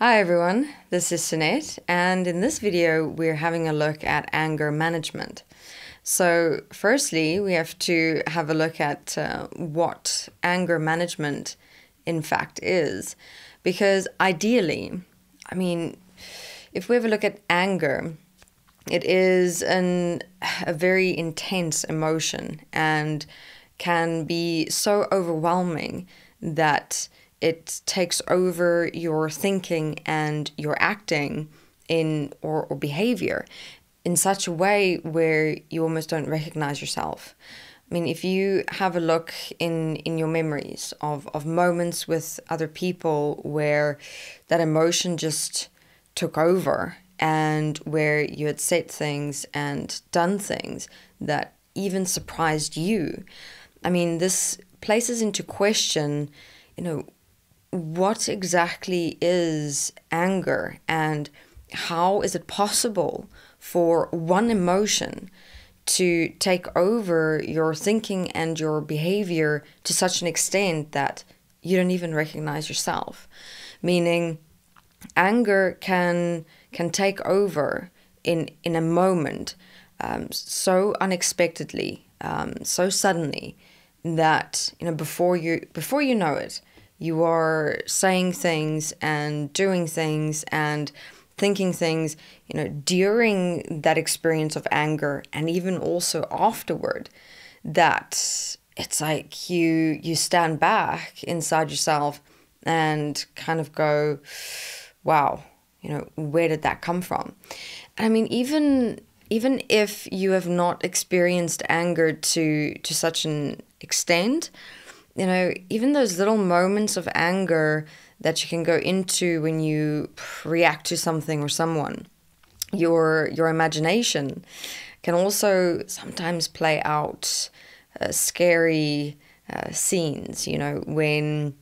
Hi everyone, this is Sunette, and in this video we're having a look at anger management. So firstly, we have to have a look at what anger management in fact is, because ideally, if we have a look at anger, it is a very intense emotion and can be so overwhelming that it takes over your thinking and your acting or behavior in such a way where you almost don't recognize yourself. If you have a look in your memories of moments with other people where that emotion just took over and where you had said things and done things that even surprised you, this places into question, what exactly is anger and how is it possible for one emotion to take over your thinking and your behavior to such an extent that you don't even recognize yourself? Meaning, anger can take over in a moment so unexpectedly, so suddenly that before you know it, you are saying things and doing things and thinking things, during that experience of anger and even also afterward, that it's like you stand back inside yourself and kind of go, wow, where did that come from? Even if you have not experienced anger to such an extent, even those little moments of anger that you can go into when you react to something or someone, your imagination can also sometimes play out scary scenes, when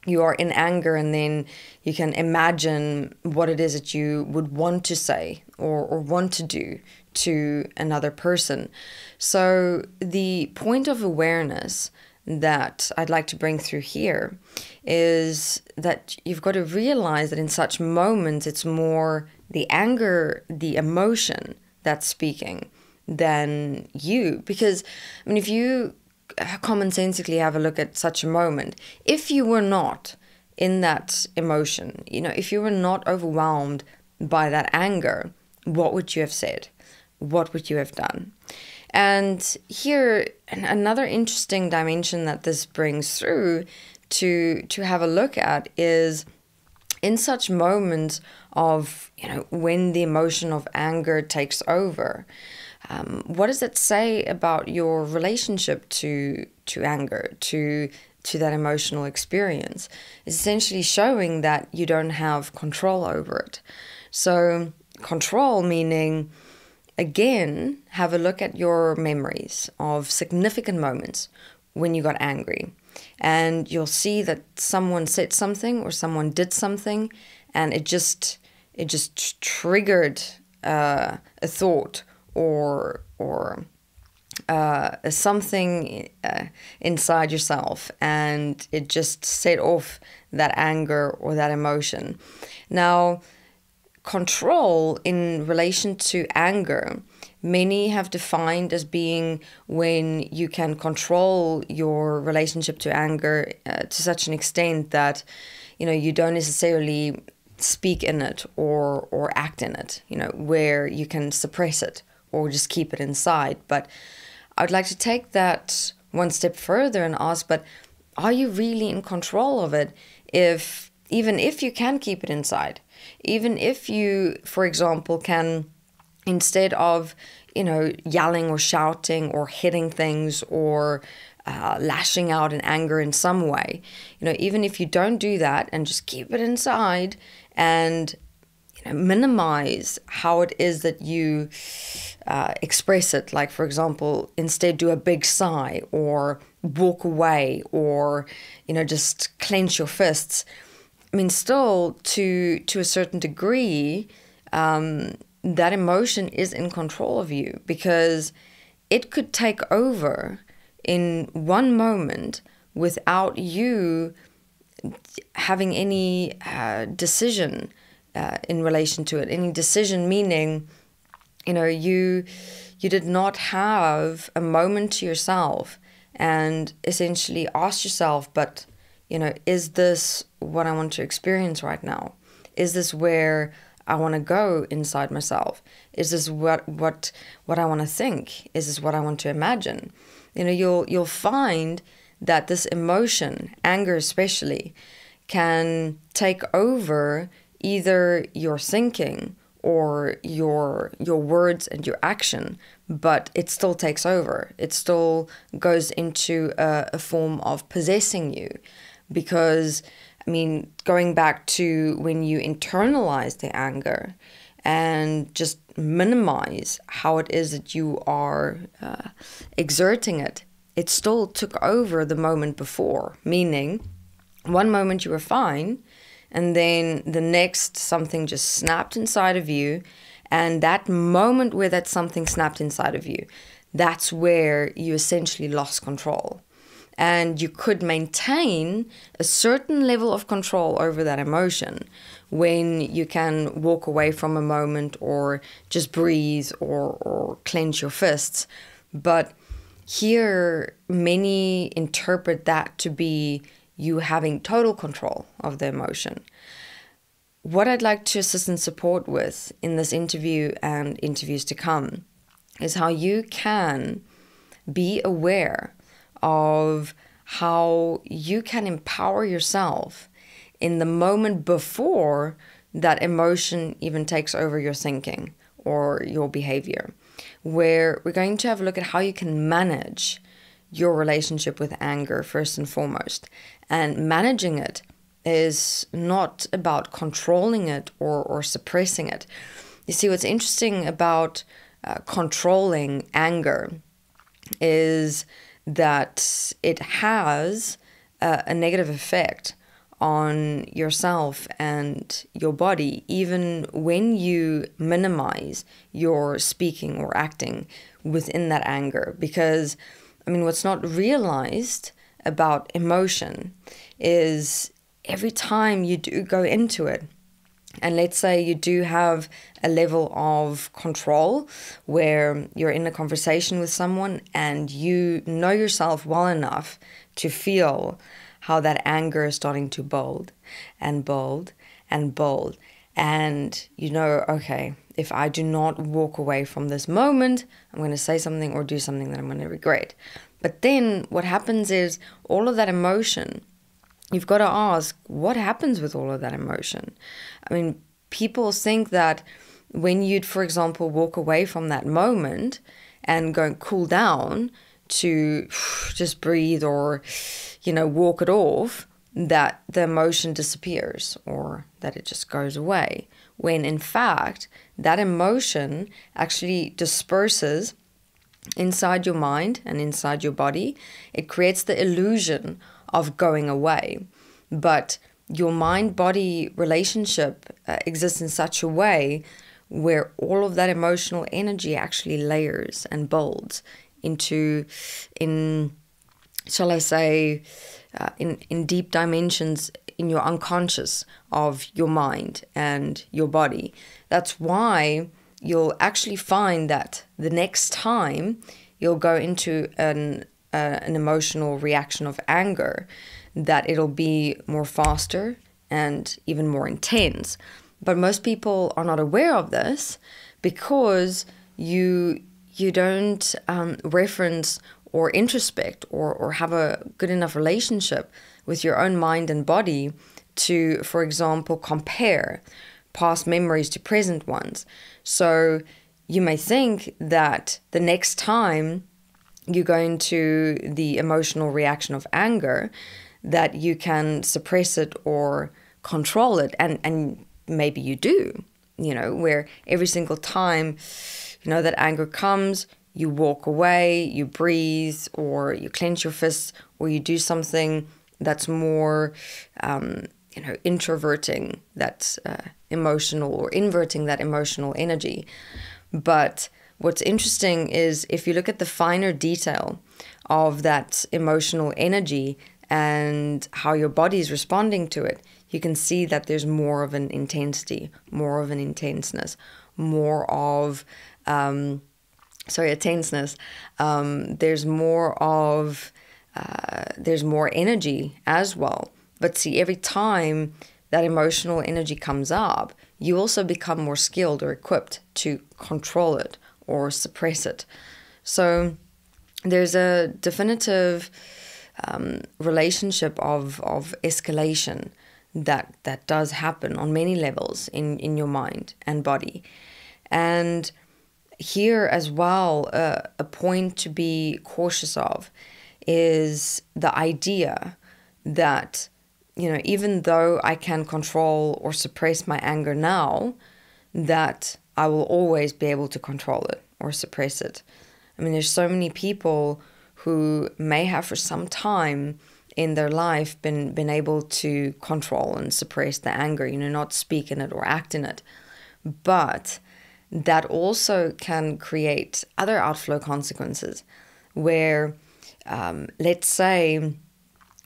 you are in anger and then you can imagine what it is that you would want to say or want to do to another person. So the point of awareness that I'd like to bring through here is that you've got to realize that in such moments it's more the anger, the emotion that's speaking than you. Because if you commonsensically have a look at such a moment, if you were not in that emotion, if you were not overwhelmed by that anger, what would you have said? What would you have done? And here, another interesting dimension that this brings through to have a look at is in such moments of, when the emotion of anger takes over, what does it say about your relationship to anger, to that emotional experience? It's essentially showing that you don't have control over it. So control meaning, again, have a look at your memories of significant moments when you got angry. And you'll see that someone said something or someone did something, and it just triggered a thought or something inside yourself, and it just set off that anger or that emotion. Now, control in relation to anger, many have defined as being when you can control your relationship to anger to such an extent that you don't necessarily speak in it or act in it, where you can suppress it or just keep it inside. But I would like to take that one step further and ask, but are you really in control of it even if you can keep it inside? Even if you, for example, can, instead of, yelling or shouting or hitting things or lashing out in anger in some way, even if you don't do that and just keep it inside and minimize how it is that you express it. Like, for example, instead do a big sigh or walk away or, just clench your fists. Still, to a certain degree, that emotion is in control of you, because it could take over in one moment without you having any decision in relation to it. Any decision, meaning, you did not have a moment to yourself and essentially ask yourself, but, is this what I want to experience right now? Is this where I want to go inside myself? Is this what I want to think? Is this what I want to imagine? You'll find that this emotion, anger especially, can take over either your thinking or your words and your action, but it still takes over. It still goes into a form of possessing you. Because, going back to when you internalize the anger and just minimize how it is that you are exerting it, it still took over the moment before. Meaning, one moment you were fine, and then the next something just snapped inside of you, and that moment where that something snapped inside of you, that's where you essentially lost control. And you could maintain a certain level of control over that emotion when you can walk away from a moment or just breathe or clench your fists. But here, many interpret that to be you having total control of the emotion. What I'd like to assist and support with in this interview and interviews to come is how you can be aware of how you can empower yourself in the moment before that emotion even takes over your thinking or your behavior, where we're going to have a look at how you can manage your relationship with anger first and foremost. And managing it is not about controlling it or suppressing it. You see, what's interesting about controlling anger is that it has a negative effect on yourself and your body, even when you minimize your speaking or acting within that anger. Because, what's not realized about emotion is every time you do go into it, and let's say you do have a level of control where you're in a conversation with someone and you know yourself well enough to feel how that anger is starting to build and build and build. And okay, if I do not walk away from this moment, I'm going to say something or do something that I'm going to regret. But then what happens is all of that emotion, you've got to ask, what happens with all of that emotion? People think that when you'd, for example, walk away from that moment and go and cool down to just breathe or, walk it off, that the emotion disappears or that it just goes away. When in fact, that emotion actually disperses inside your mind and inside your body. It creates the illusion of going away. But your mind-body relationship exists in such a way where all of that emotional energy actually layers and builds into, shall I say, in deep dimensions in your unconscious of your mind and your body. That's why you'll actually find that the next time you'll go into an emotional reaction of anger, that it'll be more faster and even more intense. But most people are not aware of this because you don't reference or introspect or have a good enough relationship with your own mind and body to, for example, compare past memories to present ones. So you may think that the next time you go into the emotional reaction of anger, that you can suppress it or control it. And maybe you do, where every single time, that anger comes, you walk away, you breathe, or you clench your fists, or you do something that's more, introverting that emotional or inverting that emotional energy. But what's interesting is if you look at the finer detail of that emotional energy and how your body is responding to it, you can see that there's more of an intensity, more of an intenseness, more of, a tenseness. There's more of, there's more energy as well. But see, every time that emotional energy comes up, you also become more skilled or equipped to control it or suppress it. So there's a definitive relationship of escalation that does happen on many levels in your mind and body. And here as well, a point to be cautious of is the idea that, even though I can control or suppress my anger now, that I will always be able to control it or suppress it. I mean, there's so many people who may have for some time in their life been able to control and suppress the anger, not speak in it or act in it. But that also can create other outflow consequences where, let's say,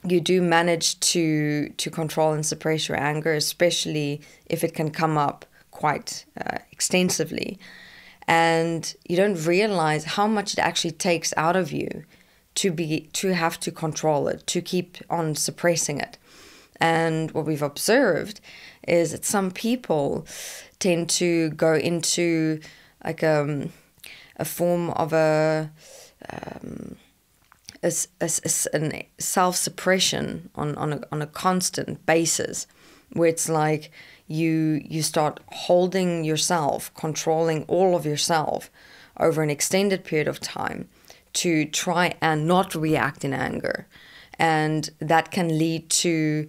you do manage to control and suppress your anger, especially if it can come up quite extensively, and you don't realize how much it actually takes out of you to have to control it, to keep on suppressing it. And what we've observed is that some people tend to go into like a form of a self-suppression on a constant basis, where it's like you start holding yourself, controlling all of yourself over an extended period of time to try and not react in anger. And that can lead to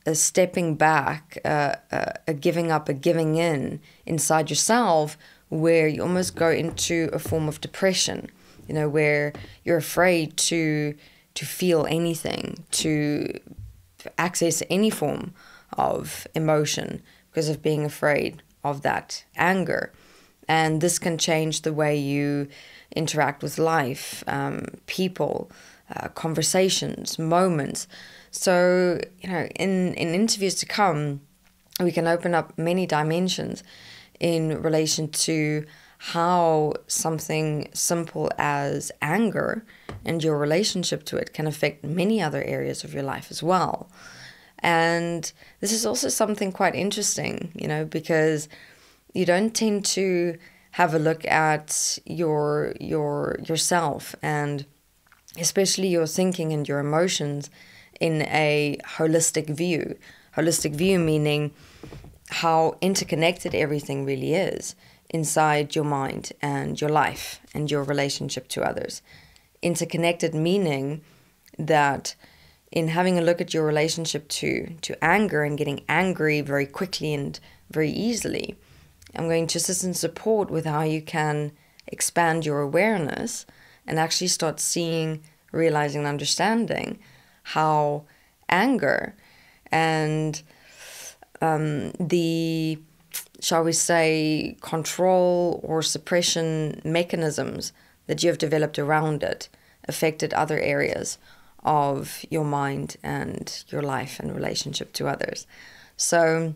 a stepping back, a giving up, a giving in inside yourself, where you almost go into a form of depression, where you're afraid to feel anything, to access any form of emotion because of being afraid of that anger. And this can change the way you interact with life, people, conversations, moments. So, in interviews to come, we can open up many dimensions in relation to how something simple as anger and your relationship to it can affect many other areas of your life as well. And this is also something quite interesting, because you don't tend to have a look at yourself and especially your thinking and your emotions in a holistic view. Holistic view meaning how interconnected everything really is inside your mind and your life and your relationship to others. Interconnected meaning that in having a look at your relationship to anger and getting angry very quickly and very easily, I'm going to assist and support with how you can expand your awareness and actually start seeing, realizing, and understanding how anger and the, shall we say, control or suppression mechanisms that you have developed around it affected other areas of your mind and your life and relationship to others. So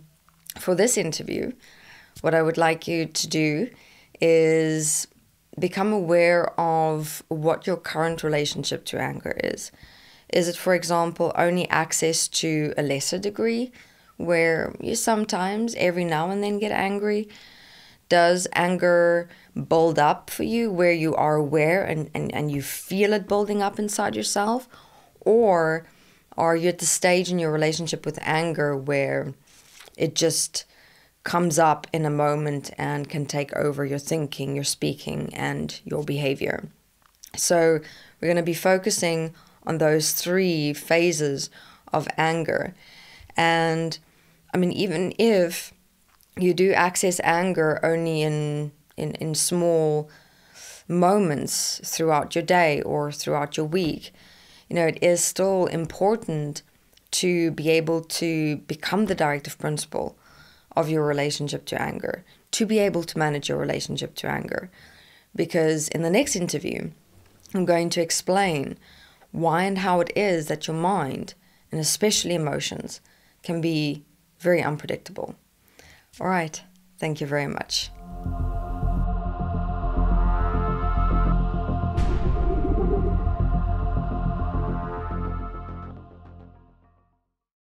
for this interview, what I would like you to do is become aware of what your current relationship to anger is. Is it, for example, only access to a lesser degree, where you sometimes, every now and then, get angry? Does anger build up for you where you are aware and you feel it building up inside yourself? Or are you at the stage in your relationship with anger where it just comes up in a moment and can take over your thinking, your speaking, and your behavior? So we're going to be focusing on those three phases of anger. And I mean, even if you do access anger only in small moments throughout your day or throughout your week, it is still important to be able to become the directive principle of your relationship to anger, to be able to manage your relationship to anger. Because in the next interview, I'm going to explain why and how it is that your mind, and especially emotions, can be very unpredictable. All right, thank you very much.